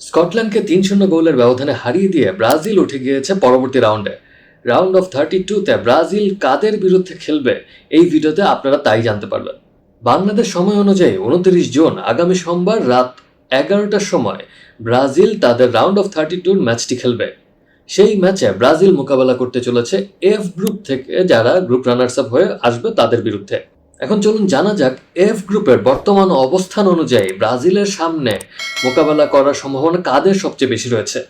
স্কটল্যান্ডকে ৩-০ গোলের ব্যবধানে হারিয়ে দিয়ে ব্রাজিল উঠে গিয়েছে পরবর্তী রাউন্ডে। রাউন্ড অফ 32-তে ব্রাজিল কাদের বিরুদ্ধে খেলবে এই ভিডিওতে আপনারা তাই জানতে পারবেন। বাংলাদেশ সময় অনুযায়ী ২৯ জুন আগামী সোমবার রাত ১১টার সময় ব্রাজিল তাদের রাউন্ড অফ 32 ম্যাচটি খেলবে। সেই ম্যাচে ব্রাজিল মোকাবেলা করতে চলেছে এফ গ্রুপ থেকে যারা গ্রুপ রানার্স আপ হয়ে আসবে তাদের বিরুদ্ধে। এখন চলুন জানা যাক এফ গ্রুপের বর্তমান অবস্থান অনুযায়ী ব্রাজিলের সামনে মোকাবেলা করার সম্ভাবনা কাদের সবচেয়ে বেশি রয়েছে।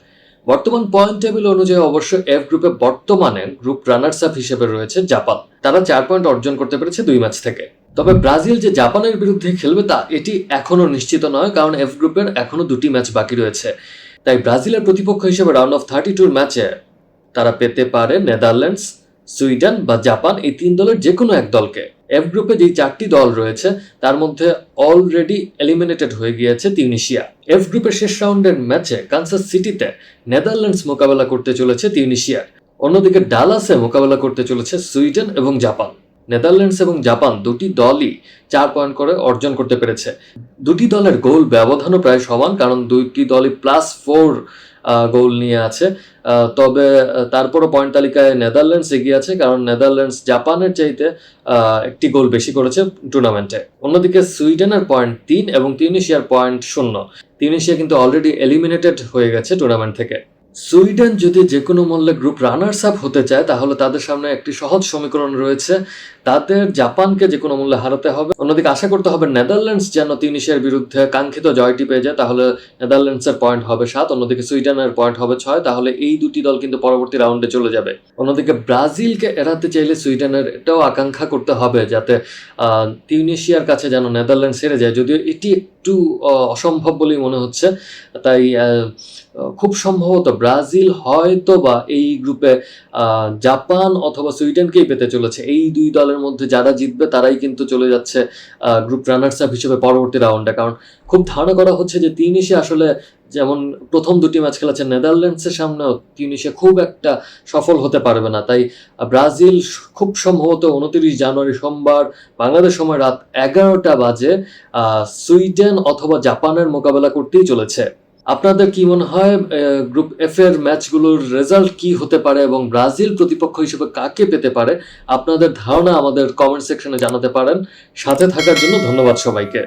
বর্তমান পয়েন্ট টেবিল অনুযায়ী অবশ্য এফ গ্রুপে বর্তমানে গ্রুপ রানার্স আপ হিসেবে রয়েছে জাপান। তারা 4 পয়েন্ট অর্জন করতে পেরেছে 2 ম্যাচ থেকে। তবে ব্রাজিল যে জাপানের বিরুদ্ধে খেলবে তা এটি এখনও নিশ্চিত নয়, কারণ এফ গ্রুপের এখনও 2টি ম্যাচ বাকি রয়েছে। তাই ব্রাজিলের প্রতিপক্ষ হিসেবে রাউন্ড অফ 32 ম্যাচে তারা পেতে পারে নেদারল্যান্ডস, সুইডেন বা জাপান, এই 3 দলের যে কোনো এক দলকে। এফ গ্রুপে যে 4টি দল রয়েছে তার মধ্যে অলরেডি এলিমিনেটেড হয়ে গিয়েছে তিউনিশিয়া। এফ গ্রুপের শেষ রাউন্ডের ম্যাচে কানসাস সিটিতে নেদারল্যান্ডস মোকাবেলা করতে চলেছে তিউনিশিয়ার। অন্যদিকে ডালাসে মোকাবেলা করতে চলেছে সুইডেন এবং জাপান। নেদারল্যান্ডস এবং জাপান দুটি দলই 4 পয়েন্ট করে অর্জন করতে পেরেছে। দুটি দলের গোল ব্যবধানও প্রায় সমান, কারণ দুইটি দলই +4 গোল নিয়ে আছে। তবে তারপরও পয়েন্ট তালিকায় নেদারল্যান্ডস এগিয়ে আছে, কারণ নেদারল্যান্ডস জাপানের চাইতে একটি গোল বেশি করেছে টুর্নামেন্টে। অন্যদিকে সুইডেনের পয়েন্ট 3 এবং তিউনিশিয়ার পয়েন্ট 0। তিউনিশিয়া কিন্তু অলরেডি এলিমিনেটেড হয়ে গেছে টুর্নামেন্ট থেকে। সুইডেন যদি যে কোনো মূল্যে গ্রুপ রানার্স আপ হতে চায় তাহলে তাদের সামনে একটি সহজ সমীকরণ রয়েছে, তাদের জাপানকে যে কোনো মূল্যে হারাতে হবে। অন্যদিকে আশা করতে হবে নেদারল্যান্ডস যেন তিউনিশিয়ার বিরুদ্ধে কাঙ্ক্ষিত জয়টি পেয়ে যায়, তাহলে নেদারল্যান্ডসের পয়েন্ট হবে 7, অন্যদিকে সুইডেনের পয়েন্ট হবে 6, তাহলে এই দুটি দল কিন্তু পরবর্তী রাউন্ডে চলে যাবে। অন্যদিকে ব্রাজিলকে এড়াতে চাইলে সুইডেনের এটাও আকাঙ্ক্ষা করতে হবে যাতে তিউনিশিয়ার কাছে যেন নেদারল্যান্ডস হেরে যায়, যদিও এটি একটু অসম্ভব বলেই মনে হচ্ছে। তাই খুব সম্ভবত ব্রাজিল হয়তো বা এই গ্রুপে জাপান অথবা সুইডেনকেই পেতে চলেছে। এই দুই দলের মধ্যে যারা জিতবে তারাই কিন্তু চলে যাচ্ছে গ্রুপ রানার্স আপ হিসেবে পরবর্তী রাউন্ডে। কারণ খুব ধারণা করা হচ্ছে যে তিউনিশিয়া আসলে যেমন প্রথম 2টি ম্যাচ খেলেছে নেদারল্যান্ডসের সামনেও তিউনিশিয়া খুব একটা সফল হতে পারবে না। তাই ব্রাজিল খুব সম্ভবত 29 জানুয়ারি সোমবার বাংলাদেশ সময় রাত 11টা বাজে সুইডেন অথবা জাপানের মোকাবেলা করতেই চলেছে। আপনাদের কি মনে হয় গ্রুপ এফ এর ম্যাচগুলোর রেজাল্ট কি হতে পারে এবং ব্রাজিল প্রতিপক্ষ হিসেবে কাকে পেতে পারে? আপনাদের ধারণা আমাদের কমেন্ট সেকশনে জানাতে পারেন। সাথে থাকার জন্য ধন্যবাদ সবাইকে।